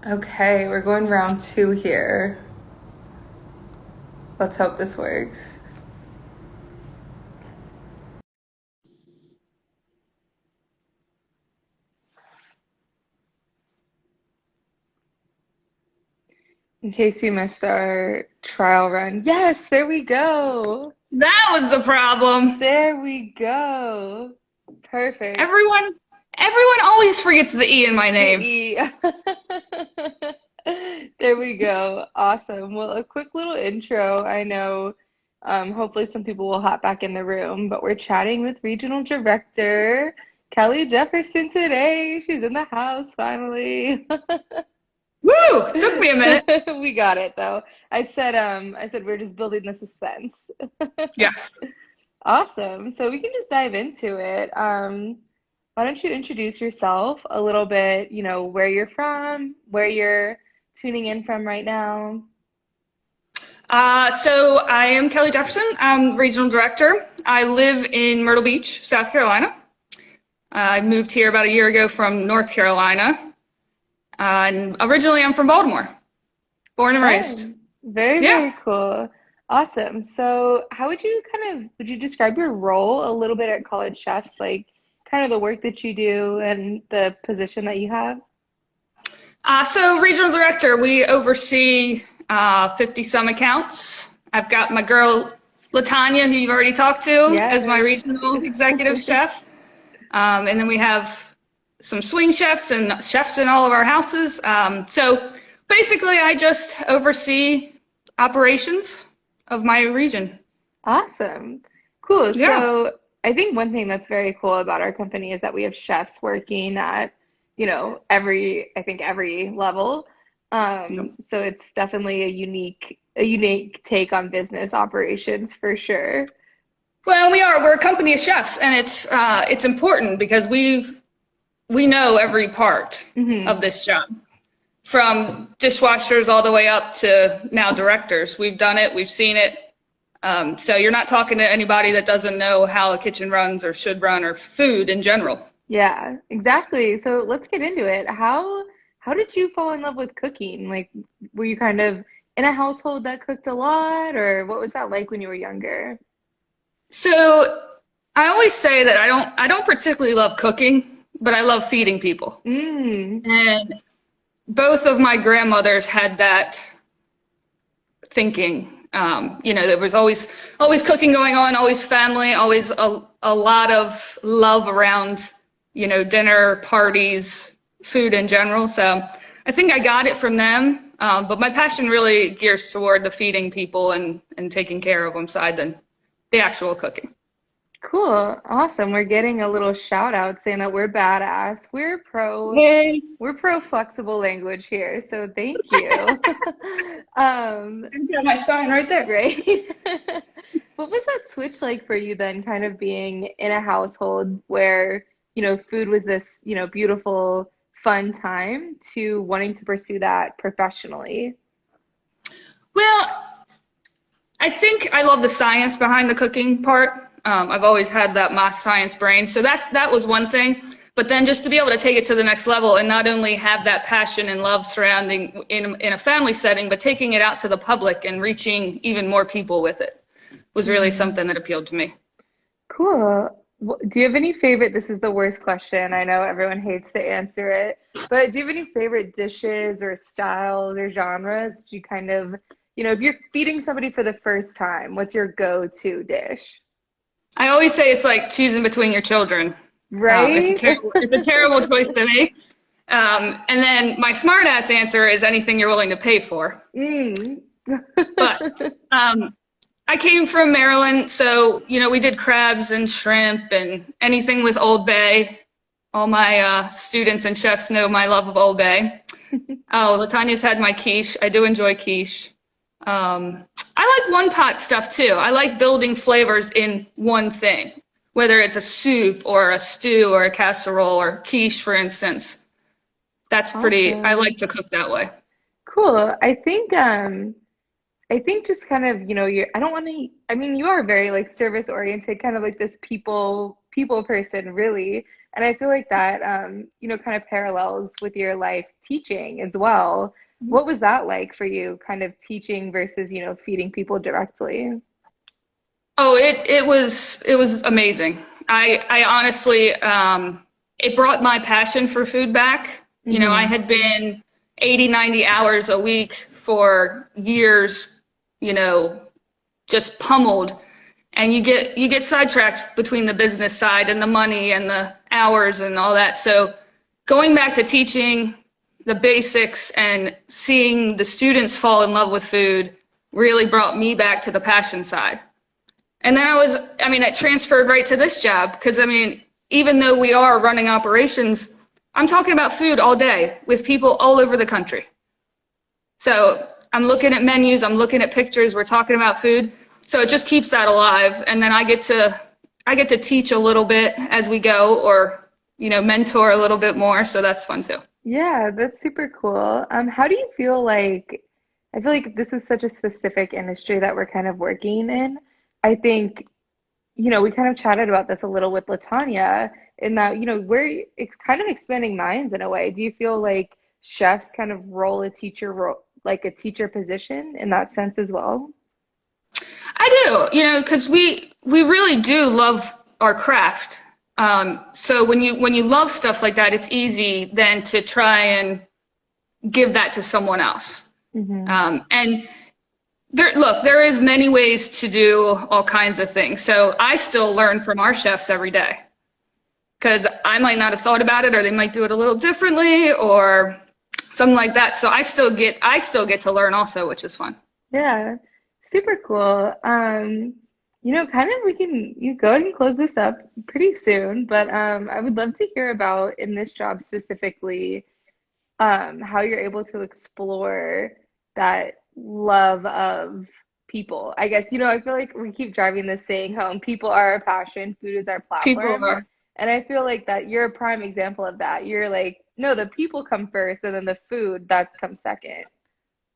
Okay, we're going round two here. Let's hope this works. In case you missed our trial run. Yes, there we go. That was the problem. There we go. Perfect. Everyone, everyone always forgets the E in my The name. E. There we go. Awesome. Well, a quick little intro. I know hopefully some people will hop back in the room, but we're chatting with Regional Director Kelley Jefferson today. She's in the house finally. Woo! Took me a minute. We got it though. I said we're just building the suspense. Yes. Awesome. So we can just dive into it. Why don't you introduce yourself a little bit, where you're from, where you're tuning in from right now? So I am Kelley Jefferson. I'm Regional Director. I live in Myrtle Beach, South Carolina. I moved here about a year ago from North Carolina. And originally I'm from Baltimore, born and raised. Oh, very, Yeah. very cool. Awesome. So how would you describe your role a little bit at College Chefs, like kind of the work that you do and the position that you have? So Regional Director, we oversee 50 some accounts. I've got my girl Latanya, who you've already talked to, as my Yes. regional executive chef. And then we have some swing chefs and chefs in all of our houses. So basically, I just oversee operations of my region. Awesome. Cool. Yeah. So I think one thing that's very cool about our company is that we have chefs working at, I think every level. Yep. So it's definitely a unique take on business operations for sure. Well, we're a company of chefs, and it's important because we know every part Hmm. of this job, from dishwashers all the way up to now directors. We've done it, we've seen it. So you're not talking to anybody that doesn't know how a kitchen runs or should run or food in general. Yeah, exactly. So let's get into it. How did you fall in love with cooking? Like, were you kind of in a household that cooked a lot, or what was that like when you were younger? So I always say that I don't particularly love cooking, but I love feeding people. Mm. And both of my grandmothers had that thinking. There was always cooking going on, always family, always a lot of love around, dinner, parties, food in general. So I think I got it from them. But my passion really gears toward the feeding people and taking care of them side than the actual cooking. Cool. Awesome. We're getting a little shout out saying that we're badass. Yay. We're pro flexible language here, so thank you. Um, I've got my sign right there. great. What was that switch like for you then, kind of being in a household where, food was this, beautiful, fun time to wanting to pursue that professionally? Well, I think I love the science behind the cooking part. I've always had that math science brain, so that was one thing. But then just to be able to take it to the next level and not only have that passion and love surrounding in a family setting, but taking it out to the public and reaching even more people with it was really Mm. something that appealed to me. Cool. Do you have any favorite? This is the worst question. I know everyone hates to answer it, but do you have any favorite dishes or styles or genres? Do you kind of, if you're feeding somebody for the first time, what's your go-to dish? I always say it's like choosing between your children. Right? It's a terrible choice to make. And then my smart ass answer is anything you're willing to pay for. Mm. But I came from Maryland, so we did crabs and shrimp and anything with Old Bay. All my students and chefs know my love of Old Bay. Oh, Latanya's had my quiche. I do enjoy quiche. I like one pot stuff too. I like building flavors in one thing, whether it's a soup or a stew or a casserole or quiche, for instance. I Awesome. like to cook that way. Cool. I think just kind of, I don't want to, I mean, you are very like service oriented, kind of like this people person, really. And I feel like that, kind of parallels with your life teaching as well. What was that like for you, kind of teaching versus, feeding people directly? Oh, it was amazing. I honestly, it brought my passion for food back. I Hmm. had been 80, 90 hours a week for years, you know, just pummeled, and you get sidetracked between the business side and the money and the hours and all that. So going back to teaching the basics and seeing the students fall in love with food really brought me back to the passion side. And then it transferred right to this job because, even though we are running operations, I'm talking about food all day with people all over the country. So I'm looking at menus, I'm looking at pictures, we're talking about food. So it just keeps that alive. And then I get to teach a little bit as we go, or, mentor a little bit more. So that's fun too. Yeah, that's super cool. How do you feel like, I feel like this is such a specific industry that we're kind of working in. I think, we kind of chatted about this a little with Latanya in that, we're it's kind of expanding minds in a way. Do you feel like chefs kind of roll a teacher role, like a teacher position in that sense as well? I do, because we really do love our craft. So when you love stuff like that, it's easy then to try and give that to someone else. Hmm. And there is many ways to do all kinds of things. So I still learn from our chefs every day because I might not have thought about it, or they might do it a little differently, or something like that. So I still get to learn also, which is fun. Yeah, super cool. Kind of we can you go ahead and close this up pretty soon, but I would love to hear about in this job specifically, how you're able to explore that love of people. I guess, I feel like we keep driving this saying home, people are our passion, food is our People platform. are And I feel like that you're a prime example of that. You're like, no, the people come first and then the food that comes second.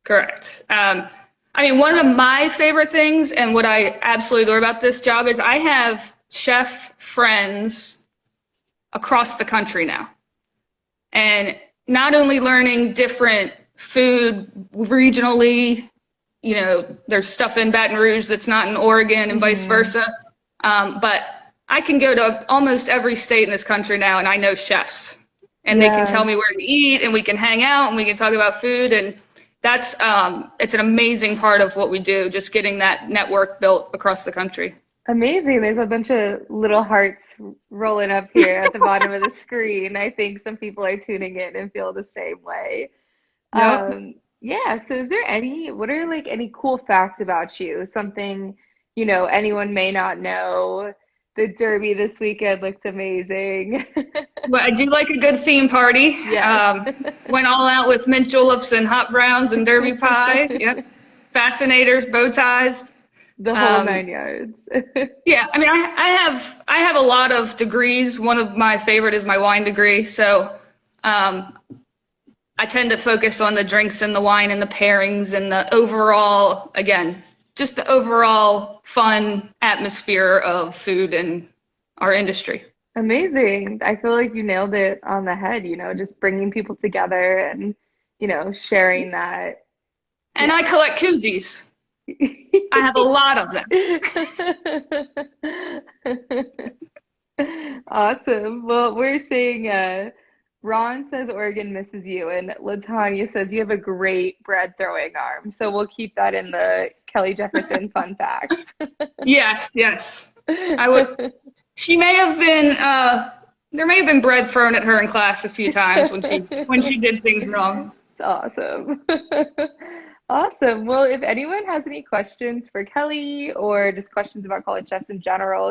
correct. One of my favorite things and what I absolutely adore about this job is I have chef friends across the country now. And not only learning different food regionally, there's stuff in Baton Rouge that's not in Oregon and vice Hmm. versa. But I can go to almost every state in this country now and I know chefs, and they can tell Yeah. me where to eat, and we can hang out and we can talk about food. And it's an amazing part of what we do, just getting that network built across the country. Amazing. There's a bunch of little hearts rolling up here at the bottom of the screen. I think some people are tuning in and feel the same way. Yep. Yeah, so what are like any cool facts about you? Something, anyone may not know. The Derby this weekend looked amazing. Well, I do like a good theme party. Yes. Went all out with mint juleps and hot browns and derby pie. Yep. Fascinators, bow ties. The whole Um, nine yards. yeah, I have a lot of degrees. One of my favorite is my wine degree. So um, I tend to focus on the drinks and the wine and the pairings and the overall, again, just the overall fun atmosphere of food and our industry. Amazing. I feel like you nailed it on the head, just bringing people together and, sharing that. And Yeah. I collect koozies. I have a lot of them. Awesome. Well, we're seeing Ron says Oregon misses you, and Latanya says you have a great bread throwing arm. So we'll keep that in the Kelley Jefferson fun facts. Yes, yes. I would. She may have been. There may have been bread thrown at her in class a few times when she did things wrong. It's awesome. Awesome. Well, if anyone has any questions for Kelley or just questions about college chefs in general,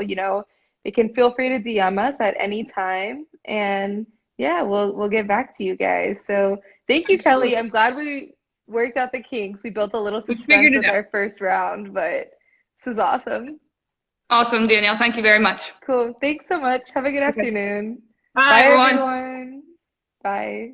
they can feel free to DM us at any time. And yeah, we'll get back to you guys. So thank you, Kelley. Absolutely. I'm glad we worked out the kinks. We built a little We suspense figured it with out. our first round, but this is awesome. Awesome, Danielle. Thank you very much. Cool. Thanks so much. Have a good Okay. afternoon. Bye, Bye, everyone. everyone. Bye.